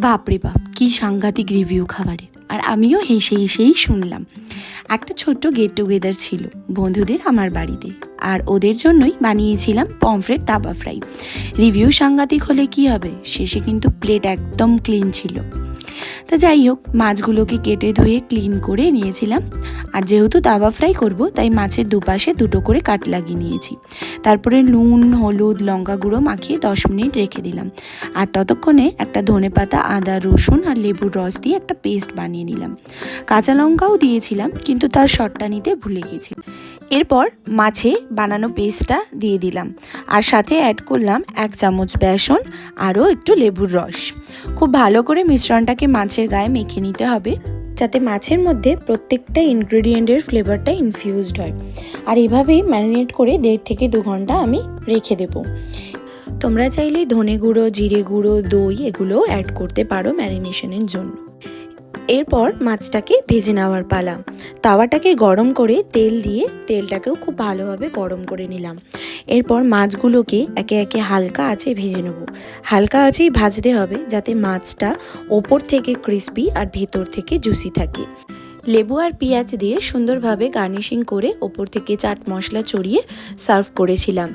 বাপরে বাপ, কি সাংঘাতিক রিভিউ খাবারের। আর আমিও হেসে হেসেই শুনলাম। একটা ছোট্ট গেট টুগেদার ছিল বন্ধুদের আমার বাড়িতে, আর ওদের জন্যই বানিয়েছিলাম পমফ্রেট তাওয়া ফ্রাই। রিভিউ সাংঘাতিক হলে কি হবে, শেষে কিন্তু প্লেট একদম ক্লিন ছিল। তা যাই হোক, মাছগুলোকে কেটে ধুয়ে ক্লিন করে নিয়েছিলাম। আর যেহেতু তাওয়া ফ্রাই করব, তাই মাছের দুপাশে দুটো করে কাট লাগিয়ে নিয়েছি। তারপরে নুন, হলুদ, লঙ্কা গুঁড়ো মাখিয়ে 10 মিনিট রেখে দিলাম। আর ততক্ষণে একটা ধনেপাতা, আদা, রসুন আর লেবুর রস দিয়ে একটা পেস্ট বানিয়ে নিলাম। কাঁচা লঙ্কাও দিয়েছিলাম, কিন্তু তার শটটা নিতে ভুলে গেছি। এরপর মাছে বানানো পেস্টটা দিয়ে দিলাম, আর সাথে অ্যাড করলাম 1 চামচ বেসন, আরও একটু লেবুর রস। খুব ভালো করে মিশ্রণটাকে মাছের গায়ে মেখে নিতে হবে, যাতে মাছের মধ্যে প্রত্যেকটা ইনগ্রেডিয়েন্টের ফ্লেভারটা ইনফিউজড হয়। আর এভাবেই ম্যারিনেট করে 1.5 থেকে 2 ঘন্টা আমি রেখে দেবো। তোমরা চাইলে ধনে গুঁড়ো, জিরে গুঁড়ো, দই এগুলোও অ্যাড করতে পারো ম্যারিনেশনের জন্য। এরপর মাছটাকে ভেজে নেওয়ার পালা। তাওয়াটাকে গরম করে তেল দিয়ে তেলটাকেও খুব ভালোভাবে গরম করে নিলাম। এরপর মাছগুলোকে একে একে হালকা আঁচে ভেজে নেব। হালকা আঁচেই ভাজতে হবে, যাতে মাছটা ওপর থেকে ক্রিস্পি আর ভেতর থেকে জুসি থাকে। লেবু আর পেঁয়াজ দিয়ে সুন্দরভাবে গার্নিশিং করে ওপর থেকে চাট মশলা ছড়িয়ে সার্ভ করেছিলাম।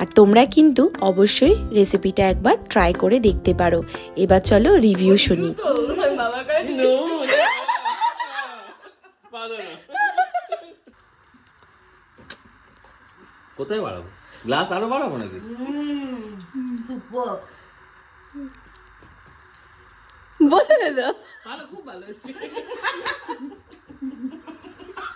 আর তোমরা কিন্তু অবশ্যই রেসিপিটা একবার ট্রাই করে দেখতে পারো। এবার চলো রিভিউ শুনি। কোথায় বাড়াবো? গ্লাস আরো বাড়াবো নাকি? সুপার বলে দাও। ভালো, খুব ভালো হচ্ছে।